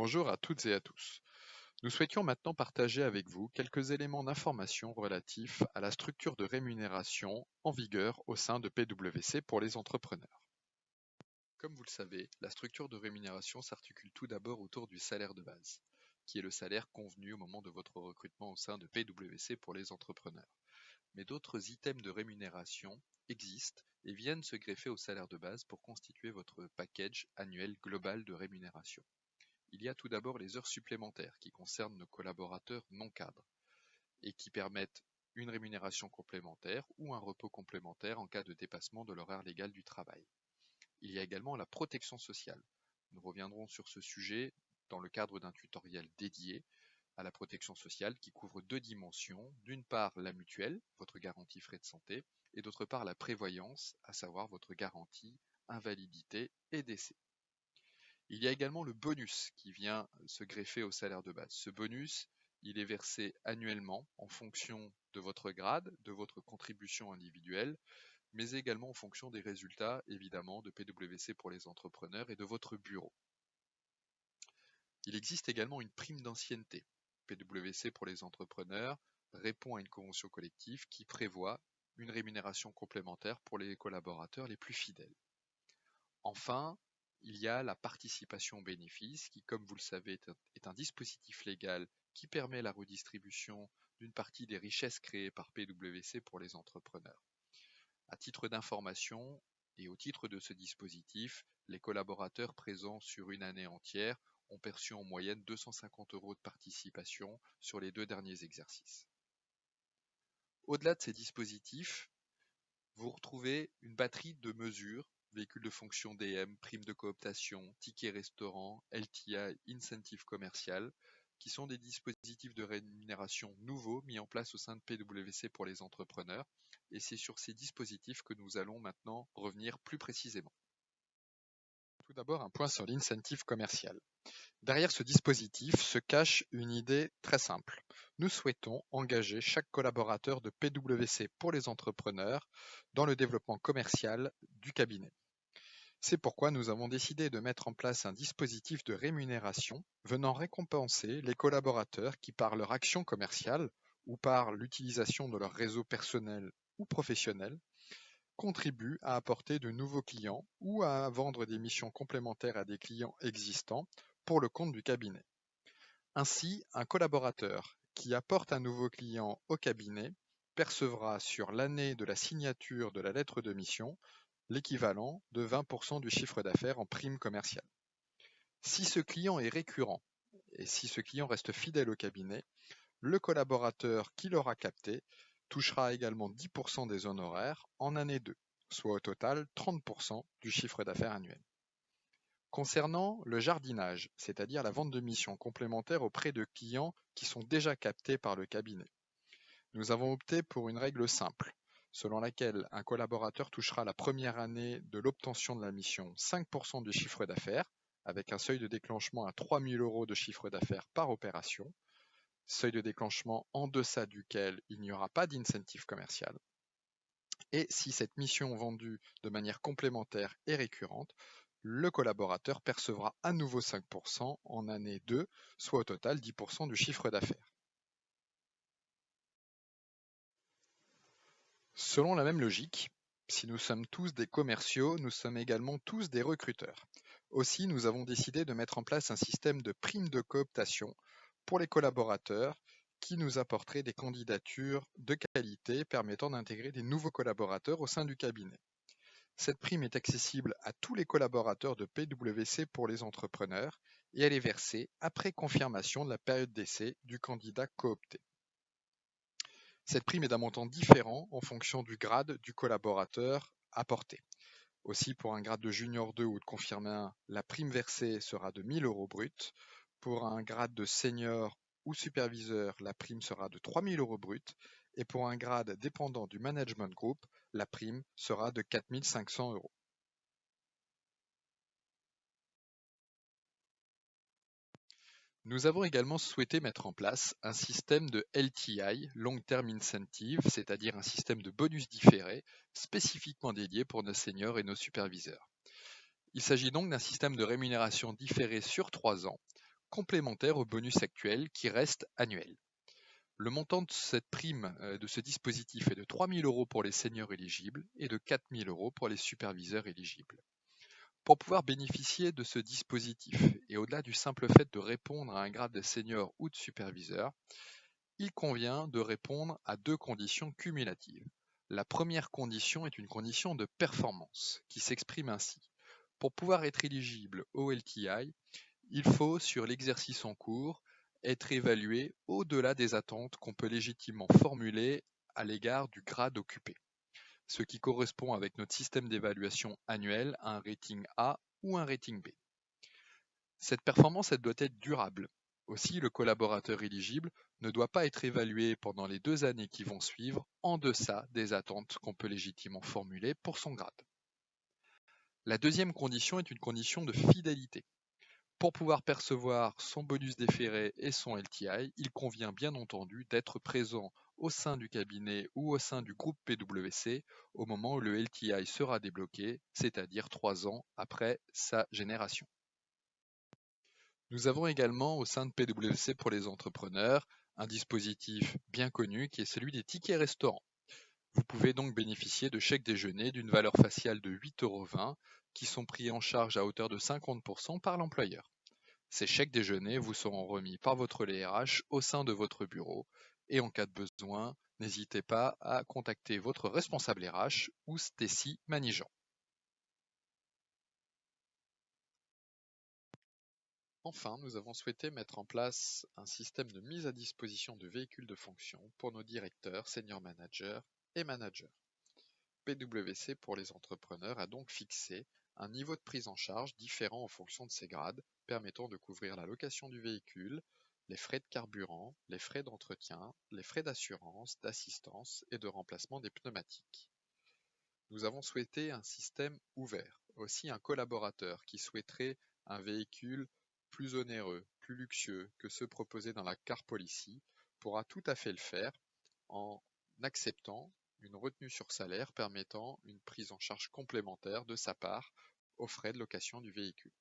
Bonjour à toutes et à tous. Nous souhaitions maintenant partager avec vous quelques éléments d'information relatifs à la structure de rémunération en vigueur au sein de PwC pour les entrepreneurs. Comme vous le savez, la structure de rémunération s'articule tout d'abord autour du salaire de base, qui est le salaire convenu au moment de votre recrutement au sein de PwC pour les entrepreneurs. Mais d'autres items de rémunération existent et viennent se greffer au salaire de base pour constituer votre package annuel global de rémunération. Il y a tout d'abord les heures supplémentaires qui concernent nos collaborateurs non cadres et qui permettent une rémunération complémentaire ou un repos complémentaire en cas de dépassement de l'horaire légal du travail. Il y a également la protection sociale. Nous reviendrons sur ce sujet dans le cadre d'un tutoriel dédié à la protection sociale qui couvre deux dimensions. D'une part, la mutuelle, votre garantie frais de santé, et d'autre part, la prévoyance, à savoir votre garantie invalidité et décès. Il y a également le bonus qui vient se greffer au salaire de base. Ce bonus, il est versé annuellement en fonction de votre grade, de votre contribution individuelle, mais également en fonction des résultats, évidemment, de PwC pour les entrepreneurs et de votre bureau. Il existe également une prime d'ancienneté. PwC pour les entrepreneurs répond à une convention collective qui prévoit une rémunération complémentaire pour les collaborateurs les plus fidèles. Enfin, il y a la participation aux bénéfices qui, comme vous le savez, est un dispositif légal qui permet la redistribution d'une partie des richesses créées par PwC pour les entrepreneurs. À titre d'information et au titre de ce dispositif, les collaborateurs présents sur une année entière ont perçu en moyenne 250 € de participation sur les 2 derniers exercices. Au-delà de ces dispositifs, vous retrouvez une batterie de mesures, véhicules de fonction DM, primes de cooptation, tickets restaurant, LTI, incentive commercial, qui sont des dispositifs de rémunération nouveaux mis en place au sein de PwC pour les entrepreneurs. Et c'est sur ces dispositifs que nous allons maintenant revenir plus précisément. Tout d'abord, un point sur l'incentive commercial. Derrière ce dispositif se cache une idée très simple. Nous souhaitons engager chaque collaborateur de PwC pour les entrepreneurs dans le développement commercial du cabinet. C'est pourquoi nous avons décidé de mettre en place un dispositif de rémunération venant récompenser les collaborateurs qui, par leur action commerciale ou par l'utilisation de leur réseau personnel ou professionnel, contribuent à apporter de nouveaux clients ou à vendre des missions complémentaires à des clients existants pour le compte du cabinet. Ainsi, un collaborateur qui apporte un nouveau client au cabinet percevra sur l'année de la signature de la lettre de mission l'équivalent de 20% du chiffre d'affaires en prime commerciale. Si ce client est récurrent et si ce client reste fidèle au cabinet, le collaborateur qui l'aura capté touchera également 10% des honoraires en année 2, soit au total 30% du chiffre d'affaires annuel. Concernant le jardinage, c'est-à-dire la vente de missions complémentaires auprès de clients qui sont déjà captés par le cabinet, nous avons opté pour une règle simple, selon laquelle un collaborateur touchera la première année de l'obtention de la mission 5% du chiffre d'affaires, avec un seuil de déclenchement à 3 000 € de chiffre d'affaires par opération, seuil de déclenchement en deçà duquel il n'y aura pas d'incentive commercial. Et si cette mission vendue de manière complémentaire est récurrente, le collaborateur percevra à nouveau 5% en année 2, soit au total 10% du chiffre d'affaires. Selon la même logique, si nous sommes tous des commerciaux, nous sommes également tous des recruteurs. Aussi, nous avons décidé de mettre en place un système de prime de cooptation pour les collaborateurs qui nous apporterait des candidatures de qualité permettant d'intégrer des nouveaux collaborateurs au sein du cabinet. Cette prime est accessible à tous les collaborateurs de PwC pour les entrepreneurs et elle est versée après confirmation de la période d'essai du candidat coopté. Cette prime est d'un montant différent en fonction du grade du collaborateur apporté. Aussi, pour un grade de junior 2 ou de confirmé 1, la prime versée sera de 1 000 € brut. Pour un grade de senior ou superviseur, la prime sera de 3 000 € brut. Et pour un grade dépendant du management group, la prime sera de 4 500 €. Nous avons également souhaité mettre en place un système de LTI, Long Term Incentive, c'est-à-dire un système de bonus différé spécifiquement dédié pour nos seniors et nos superviseurs. Il s'agit donc d'un système de rémunération différée sur 3 ans, complémentaire au bonus actuel qui reste annuel. Le montant de cette prime de ce dispositif est de 3 000 € pour les seniors éligibles et de 4 000 € pour les superviseurs éligibles. Pour pouvoir bénéficier de ce dispositif, et au-delà du simple fait de répondre à un grade de senior ou de superviseur, il convient de répondre à 2 conditions cumulatives. La première condition est une condition de performance, qui s'exprime ainsi. Pour pouvoir être éligible au LTI, il faut, sur l'exercice en cours, être évalué au-delà des attentes qu'on peut légitimement formuler à l'égard du grade occupé, ce qui correspond avec notre système d'évaluation annuel à un rating A ou un rating B. Cette performance, elle doit être durable. Aussi, le collaborateur éligible ne doit pas être évalué pendant les 2 années qui vont suivre en deçà des attentes qu'on peut légitimement formuler pour son grade. La deuxième condition est une condition de fidélité. Pour pouvoir percevoir son bonus déféré et son LTI, il convient bien entendu d'être présent au sein du cabinet ou au sein du groupe PwC au moment où le LTI sera débloqué, c'est-à-dire 3 ans après sa génération. Nous avons également au sein de PwC pour les entrepreneurs un dispositif bien connu qui est celui des tickets restaurants. Vous pouvez donc bénéficier de chèques déjeuner d'une valeur faciale de 8,20 € qui sont pris en charge à hauteur de 50% par l'employeur. Ces chèques déjeuner vous seront remis par votre RH au sein de votre bureau et en cas de besoin, n'hésitez pas à contacter votre responsable RH ou Stécie Manigeant. Enfin, nous avons souhaité mettre en place un système de mise à disposition de véhicules de fonction pour nos directeurs, senior managers et managers. PwC pour les entrepreneurs a donc fixé un niveau de prise en charge différent en fonction de ses grades, permettant de couvrir la location du véhicule, les frais de carburant, les frais d'entretien, les frais d'assurance, d'assistance et de remplacement des pneumatiques. Nous avons souhaité un système ouvert. Aussi, un collaborateur qui souhaiterait un véhicule plus onéreux, plus luxueux que ceux proposés dans la Car Policy pourra tout à fait le faire en acceptant une retenue sur salaire permettant une prise en charge complémentaire de sa part aux frais de location du véhicule.